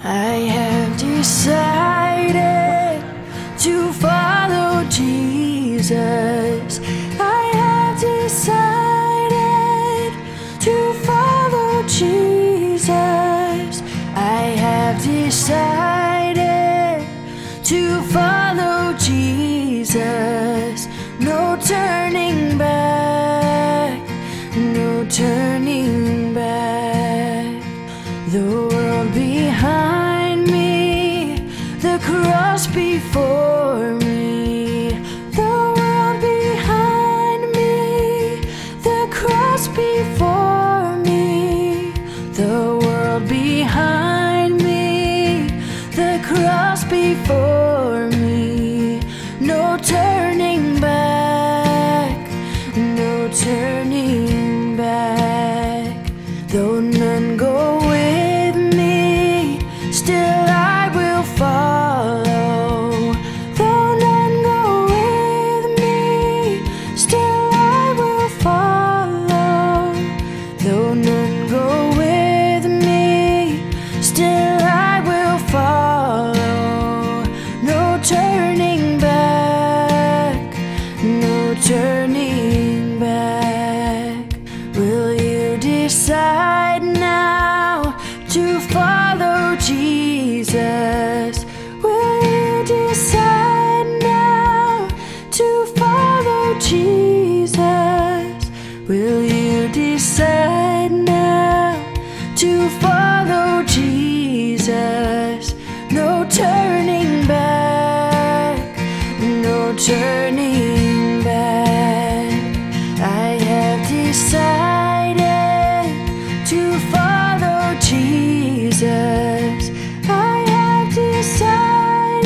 I have decided to follow Jesus. I have decided to follow Jesus. I have decided to follow Jesus. No turning back, no turning back. The world behind me, the cross before me. The world behind me, the cross before me. The world behind me, the cross before me. No turning back, no turning back. Though none go with me, still I will follow. Though none go with me, still I will follow. Though none go with me, still I will follow. No turning back, no turning back. Will you decide now to follow Jesus? Will you decide now to follow Jesus? Will you decide now to follow Jesus? No turning back, no turning back. I have decided to follow Jesus. I have decided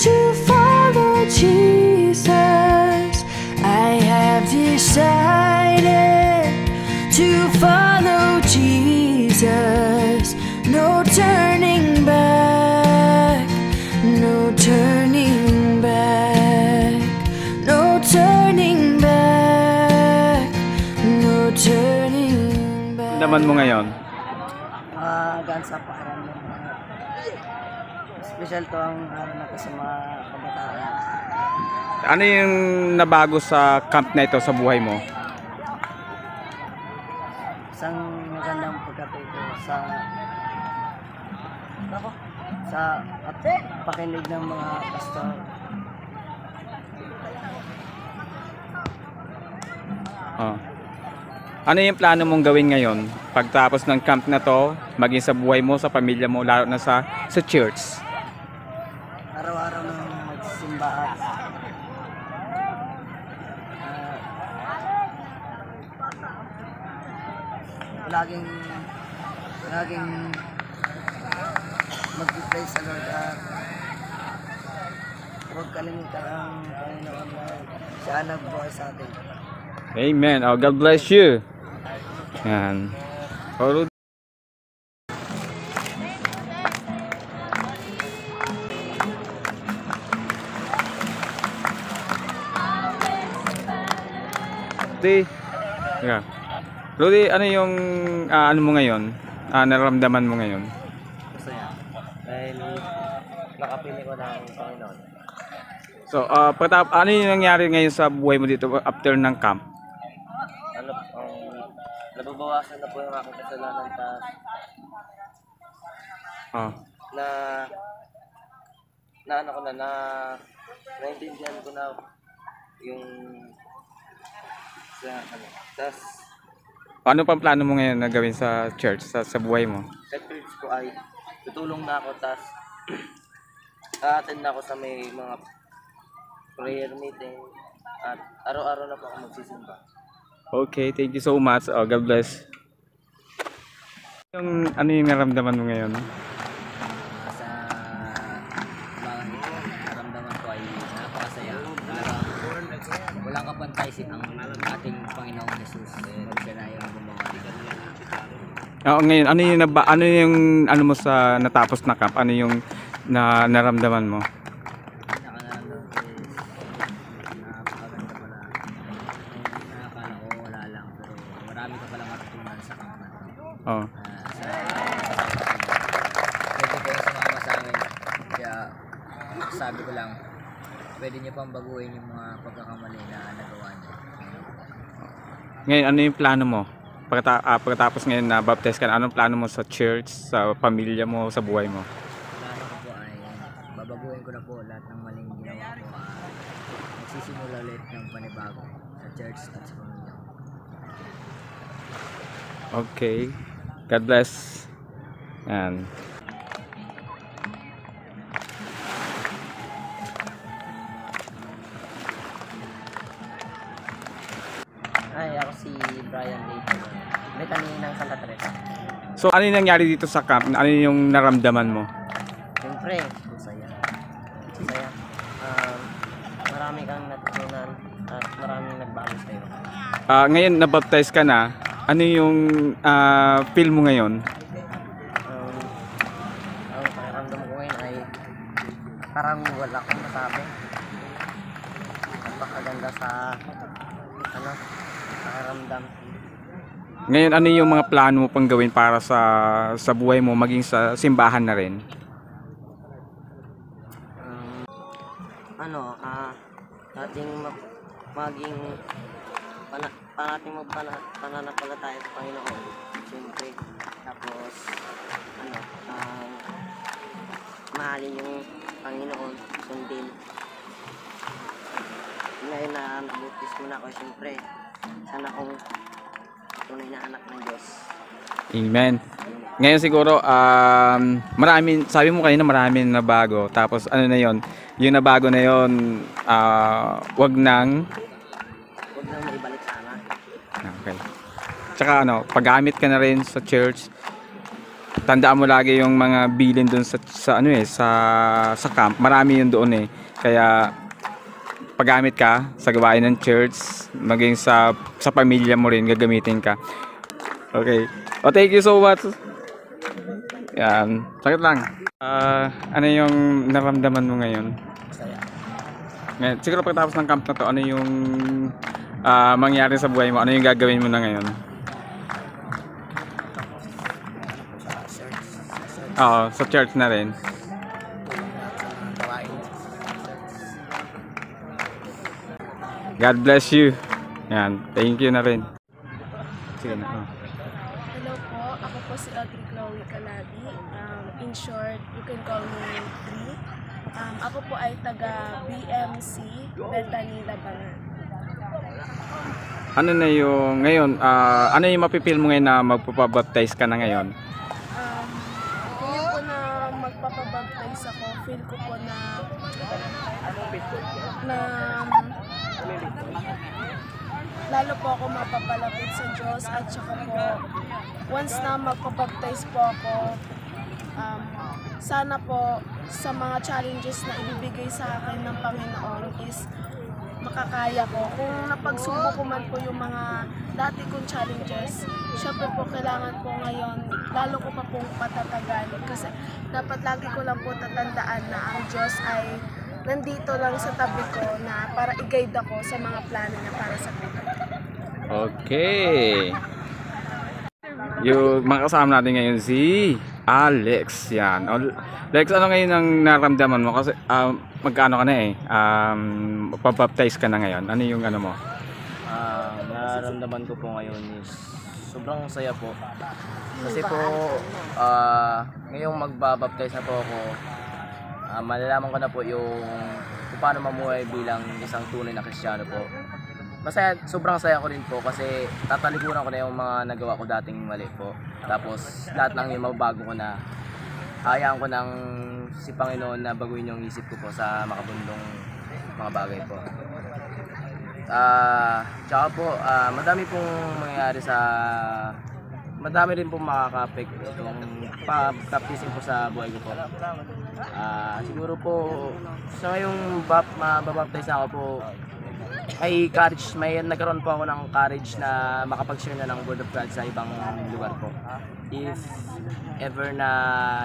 to follow Jesus. I have decided to follow Jesus. No turning back, no turning back, no turning back, no turning back. Naman mo ngayon? Gansa parang special to ang araw na to sa mga kabataan. Ano yung nabago sa camp na ito sa buhay mo? Isang magandang pagkatuto sa pakinig ng mga pastor. Oh. Ano yung plano mong gawin ngayon pagtapos ng camp na to, maging sa buhay mo, sa pamilya mo, lalo na sa church? Araw-araw nang magsisimba at laging mag-praise sa Lord at huwag kalimutan ang Panginoon na siya ang nagbuhay sa atin. Amen. Oh, God bless you. Yan. Oh, Rudy. Yeah. Rudy, ano yung ano mo ngayon? Nararamdaman mo ngayon? Masaya. Dahil nakapili ko ng Panginoon. So, ano yung nangyari ngayon sa buhay mo dito after ng camp? Nababawasan na po yung aking kasalanan naintindihan ko na yung tas Ano pang plano mo ngayon na gawin sa church, sa buhay mo? sa church ko ay tutulong na ako, tas a-attend na ako sa may mga prayer meeting at araw-araw na po ako magsisimba. Okay, thank you so much. Oh, God bless. Ano yung naramdaman mo ngayon? Sa mga naramdaman ko ay napakasaya. Walang kapantay ang ating Panginoong Jesus. Siya na yung gumawa. Ngayon, ano yung mo sa natapos na camp? Ano yung naramdaman mo? Nakanaramdaman ko is napakaganda pala. Nakakala ko wala lang, pero marami ka palang matutunan sa camp na ito. Oh. Pwede kayong sumama sa amin. Kaya sabi ko lang, pwede niyo pang baguhin yung mga pagkakamali na nagawa niyo. Ngayon, ano yung plano mo? Pagkatapos ngayon na baptize ka, anong plano mo sa church, sa pamilya mo, sa buhay mo? Plano ko po ay babaguhin ko na po lahat ng maling ginawa ko. Magsisimula ulit ng panibago sa church at sa pamilya ko. Okay. God bless. Yan. Ay, ako si Brian Lee. May kanina ng Santa Teresa. So, ano yung nangyari dito sa camp? Ano yung naramdaman mo? Siyempre, masaya. Masaya. Marami kang natutunan at maraming nagbago sa'yo. Ngayon, nabaptize ka na. Ano yung feel mo ngayon? Ang pakiramdam ko ngayon ay parang wala akong masabi. Napakaganda sa pakiramdam. Ngayon, ano yung mga plano mo pang gawin para sa buhay mo, maging sa simbahan na rin? Ating maging parating pananampalataya sa Panginoon. Siyempre, tapos mahalin yung Panginoon, sundin. Ngayon na nabutis mo na ako, siyempre, sana kung tunay na anak ng Diyos. Amen. Ngayon siguro, sabi mo kanina maraming na bago. Tapos ano na yon? Yung nabago na yon, wag nang maibalik sana. Okay. Tsaka paggamit ka na rin sa church. Tandaan mo lagi yung mga bilin doon sa camp. Marami yun doon eh. Kaya paggamit ka sa gawain ng church, maging sa pamilya mo rin gagamitin ka. Okay. Oh, thank you so much. Yan. Sakit lang. Ano yung naramdaman mo ngayon? Masaya. Ngayon, siguro pagkatapos ng camp na to, ano yung mangyari sa buhay mo? Ano yung gagawin mo na ngayon? Oo, sa church na rin. God bless you. Yan, thank you na rin. Sige na. Hello po, ako po si Audrey Chloe Caladi. In short, you can call me Dri. Ako po ay taga BMC, Bethany, Labangan. Ano na yung ngayon, ano yung mapipil mo ngayon na magpapabaptize ka na ngayon? Ngayon po na magpapabaptize ako, feel ko po na lalo po ako mapapalapit sa Diyos at saka po once na magpapabaptize po ako, sana po sa mga challenges na ibibigay sa akin ng Panginoon is makakaya ko. Kung napagsubo ko man po yung mga dati kong challenges, syempre po kailangan po ngayon lalo ko pa pong patatagan kasi dapat lagi ko lang po tatandaan na ang Diyos ay nandito lang sa tabi ko na para i-guide ako sa mga plano niya para sa buhay. Okay. Yung mga kasama natin ngayon si Alex. Yan. Alex, ano ngayon ang naramdaman mo? Kasi magkano ka na eh. Pabaptize ka na ngayon. Ano yung ano mo? Nararamdaman ko po ngayon is sobrang saya po. Kasi po ngayong magbabaptize na po ako, malalaman ko na po yung kung paano mamuhay bilang isang tunay na Kristiyano po. Masaya, sobrang saya ko rin po kasi tatalikuran ko na yung mga nagawa ko dating mali po. Tapos lahat ng yung mababago ko na, hayaan ko ng si Panginoon na baguhin yung isip ko po sa makabundong mga bagay po. Tsaka po, madami pong mangyayari madami rin pong makaka-affect itong baptism po sa buhay ko po. Siguro po sa ngayong mababaptize na ako po ay courage, nagkaroon po ako ng courage na makapag-share na ng Word of God sa ibang lugar po. If ever na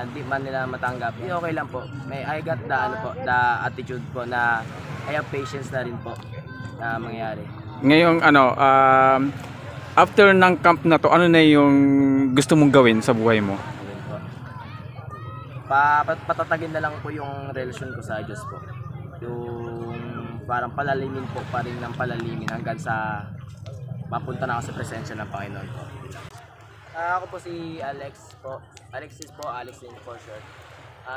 di man nila matanggap, okay lang po. I got the attitude po na I have patience na rin po na mangyayari. Ngayong after ng camp na to, ano na yung gusto mong gawin sa buhay mo? Ayun po. Patatagin na lang po yung relasyon ko sa Diyos po. Yung parang palalimin po pa rin ng palalimin hanggang sa mapunta na ako sa presensya ng Panginoon po. Ako po si Alex po. Alexis po, Alex din for short.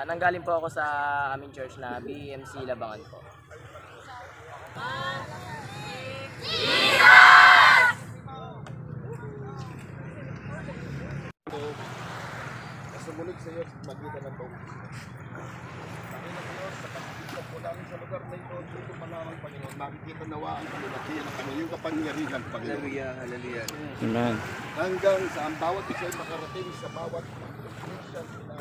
Nanggaling po ako sa aming church na BMC Labangan po. Sumunod sa iyo sa magitan ng bautismo. Panginoon Diyos, sa pagkikita po namin sa lugar na ito, dito pa naman, Panginoon, makikita nawa ang kalulakihan ng kanyang kapangyarihan, Panginoon. Amen. Hanggang sa ang bawat isa ay makarating sa bawat Christian na